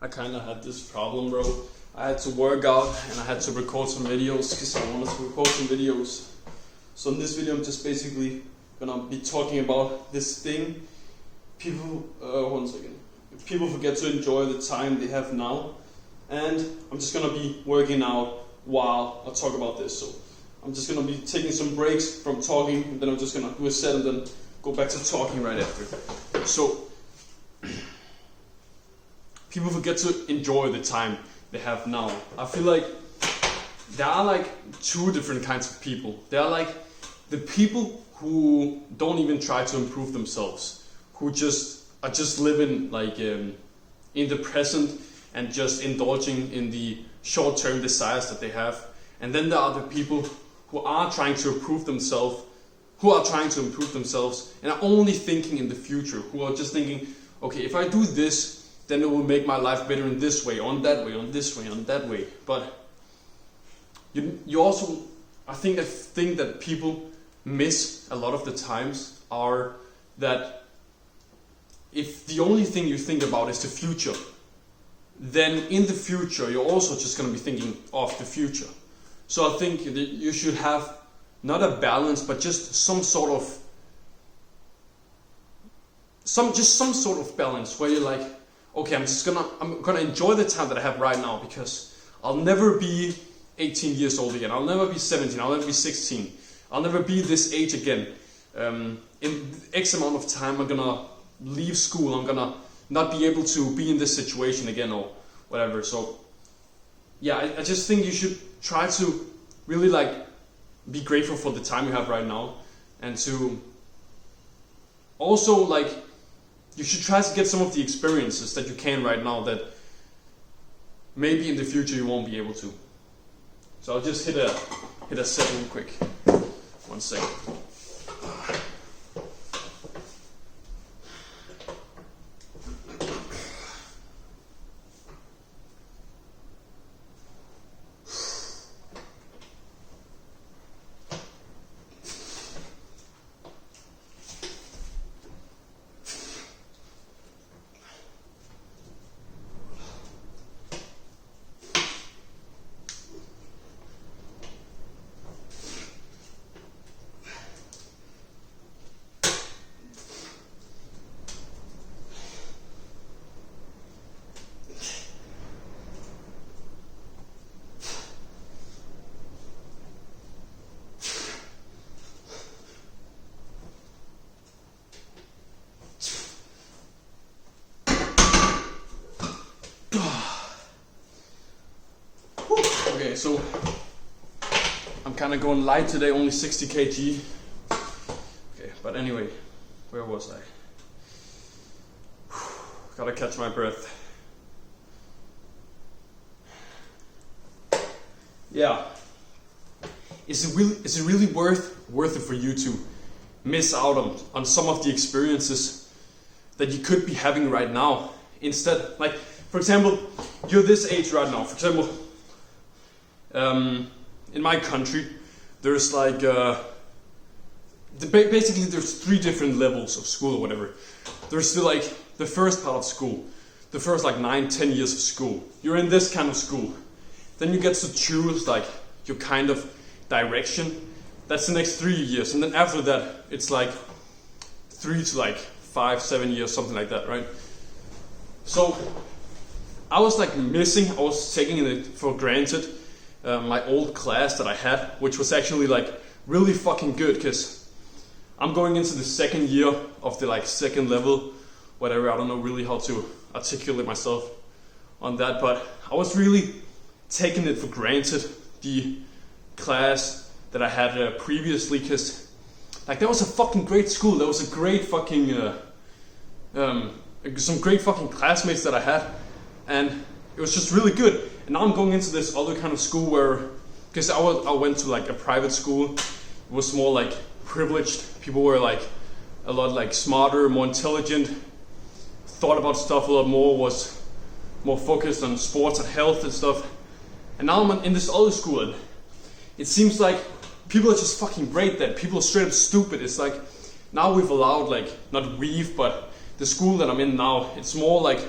I kind of had this problem, bro. I had to work out and I had to record some videos because I wanted to record some videos. So in this video, I'm just basically gonna be talking about this thing. People, people forget to enjoy the time they have now, and I'm just gonna be working out while I talk about this. So I'm just gonna be taking some breaks from talking, and then I'm just gonna do a set and then go back to talking right after. So people forget to enjoy the time they have now. I feel like there are like two different kinds of people. There are like the people who don't even try to improve themselves, who are just living like in the present and just indulging in the short-term desires that they have. And then there are the people who are trying to improve themselves, and are only thinking in the future, who are just thinking, okay, if I do this, then it will make my life better in this way, on that way, on this way, on that way. But you also, I think a thing that people miss a lot of the times are that if the only thing you think about is the future, then in the future you're also just going to be thinking of the future. So I think that you should have not a balance, but just some sort of balance where you're like, okay, I'm gonna enjoy the time that I have right now, because I'll never be 18 years old again. I'll never be 17. I'll never be 16. I'll never be this age again. In X amount of time, I'm gonna leave school. I'm gonna not be able to be in this situation again or whatever. So yeah, I just think you should try to really like be grateful for the time you have right now, and to also like, you should try to get some of the experiences that you can right now that maybe in the future you won't be able to. So I'll just hit a set real quick. 1 second. Okay, so I'm kind of going light today, only 60 kg. Okay, but anyway, where was I? Gotta catch my breath. Yeah, is it really worth it for you to miss out on some of the experiences that you could be having right now? Instead, like, for example, you're this age right now. For example, in my country, there's like basically there's 3 different levels of school or whatever. There's still like the first part of school, the first like 9-10 years of school. You're in this kind of school. Then you get to choose like your kind of direction. That's the next 3 years, and then after that it's like 3 to like 5-7 years, something like that, right? So I was taking it for granted. My old class that I had, which was actually like really fucking good, because I'm going into the second year of the like second level, whatever. I don't know really how to articulate myself on that, but I was really taking it for granted, the class that I had previously, because like that was a fucking great school. That was a great fucking some great fucking classmates that I had, and it was just really good. And now I'm going into this other kind of school where, because I went to like a private school, it was more like privileged. People were like a lot like smarter, more intelligent, thought about stuff a lot more, was more focused on sports and health and stuff. And now I'm in this other school, and it seems like people are just fucking great, that people are straight up stupid. It's like, now we've allowed, like, not we've, but the school that I'm in now, it's more like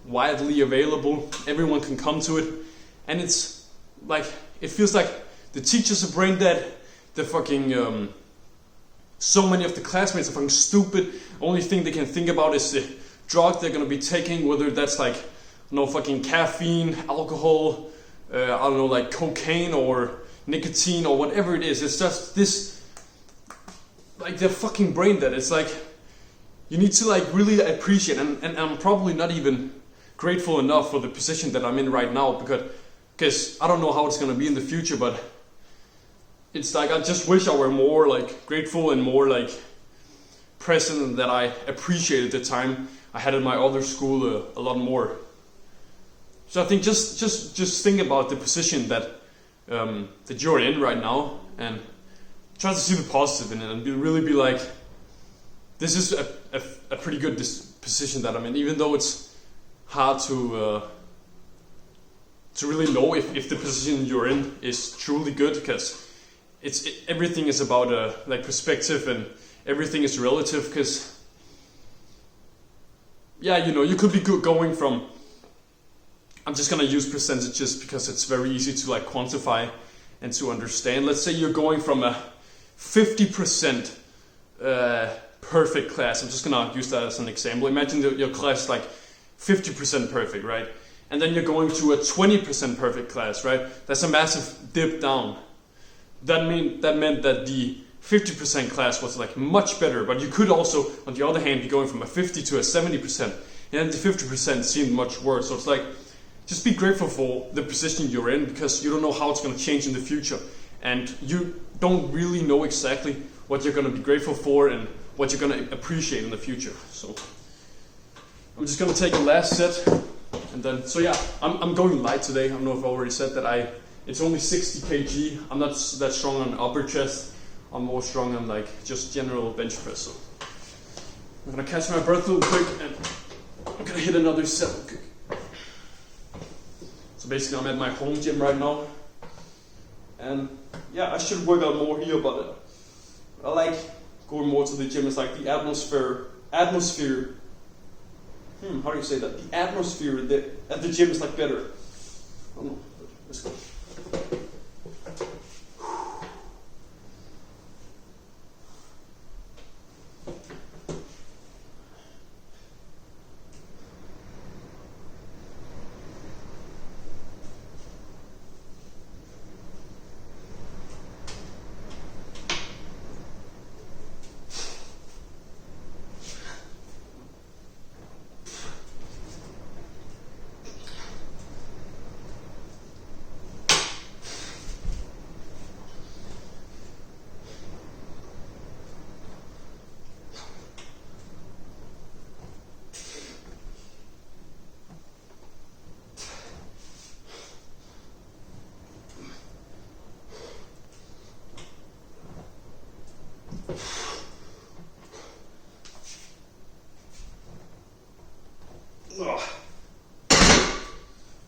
widely available. Everyone can come to it, and it's like it feels like the teachers are brain dead. The fucking so many of the classmates are fucking stupid. Only thing they can think about is the drug they're gonna be taking, whether that's like fucking caffeine, alcohol, I don't know, like cocaine or nicotine or whatever it is. It's just this, like they're fucking brain dead. It's like you need to like really appreciate, and I'm probably not even grateful enough for the position that I'm in right now, because I don't know how it's gonna be in the future, but it's like I just wish I were more like grateful and more like present, and that I appreciated the time I had in my other school a lot more. So I think just think about the position that that you're in right now, and try to see the positive in it, and really be like, this is a pretty good position that I'm in, even though it's hard to really know if the position you're in is truly good, because everything is about like perspective, and everything is relative. Because yeah, you could be going from, I'm just gonna use percentages because it's very easy to like quantify and to understand. Let's say you're going from a 50% perfect class. I'm just gonna use that as an example. Imagine your class is like 50% perfect, right? And then you're going to a 20% perfect class, right? That's a massive dip down. That meant that the 50% class was like much better, but you could also, on the other hand, be going from a 50 to a 70%, and the 50% seemed much worse. So it's like, just be grateful for the position you're in, because you don't know how it's going to change in the future, and you don't really know exactly what you're going to be grateful for and what you're going to appreciate in the future. So I'm just going to take a last set, and then, so yeah, I'm going light today. I don't know if I already said that. It's only 60 kg. I'm not that strong on upper chest. I'm more strong on like just general bench press. So I'm gonna catch my breath real quick, and I'm gonna hit another set real quick. So basically I'm at my home gym right now, and yeah, I should work out more here, but I like going more to the gym. It's like the atmosphere. How do you say that? The atmosphere at the gym is like better. I don't know. Let's go.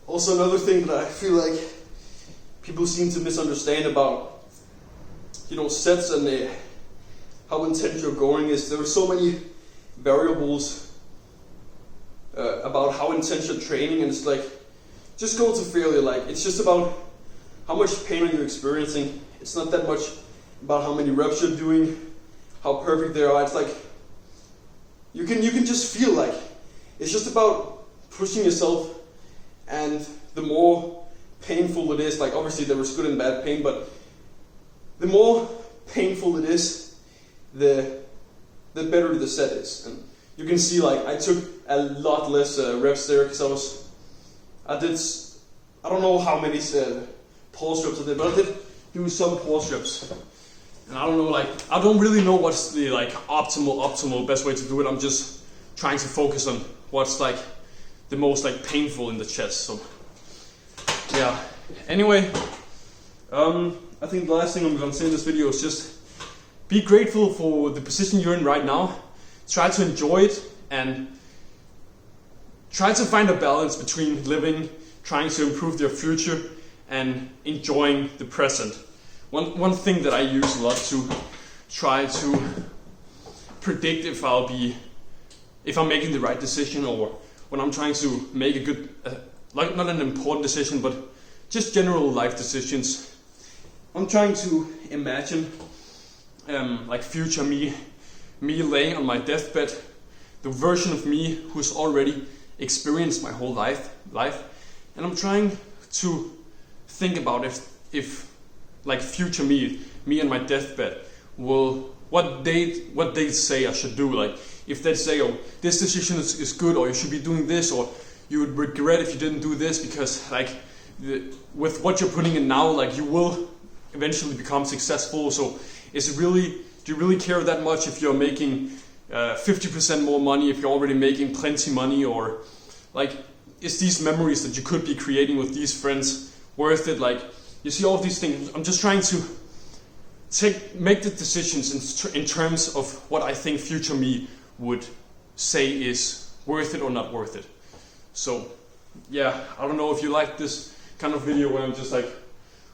Also, another thing that I feel like people seem to misunderstand about, sets and how intense you're going is there are so many variables about how intense you're training, and it's like, just go to failure. Like, it's just about how much pain are you experiencing. It's not that much about how many reps you're doing, how perfect they are. It's like you can just feel like it's just about pushing yourself, and the more painful it is, like obviously there is good and bad pain, but the more painful it is, the better the set is. And you can see, like, I took a lot less reps there because I don't know how many pulse reps I did, but I did do some pulse reps. And I don't know, like, I don't really know what's the like optimal best way to do it. I'm just trying to focus on what's like the most like painful in the chest. So yeah. Anyway, I think the last thing I'm gonna say in this video is just be grateful for the position you're in right now. Try to enjoy it, and try to find a balance between living, trying to improve your future, and enjoying the present. One thing that I use a lot to try to predict if I'm making the right decision, or when I'm trying to make a good, like not an important decision, but just general life decisions. I'm trying to imagine like future me laying on my deathbed, the version of me who's already experienced my whole life, and I'm trying to think about if like future me on my deathbed what they say I should do. Like if they say, oh, this decision is good, or you should be doing this, or you would regret if you didn't do this, because like with what you're putting in now, like you will eventually become successful. So do you really care that much if you're making 50% more money, if you're already making plenty money, or like is these memories that you could be creating with these friends worth it? Like you see all these things. I'm just trying to make the decisions in terms of what I think future me would say is worth it or not worth it. So yeah, I don't know if you like this kind of video where I'm just like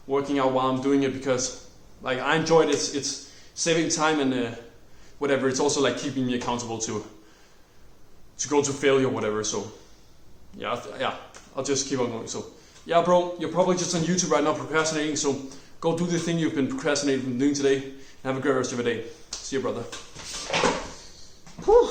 working out while I'm doing it, because like I enjoyed it. It's saving time and whatever. It's also like keeping me accountable to go to failure or whatever. So yeah, I'll just keep on going. So yeah, bro, you're probably just on YouTube right now procrastinating, so go do the thing you've been procrastinating from doing today, and have a great rest of your day. See you, brother. Whew.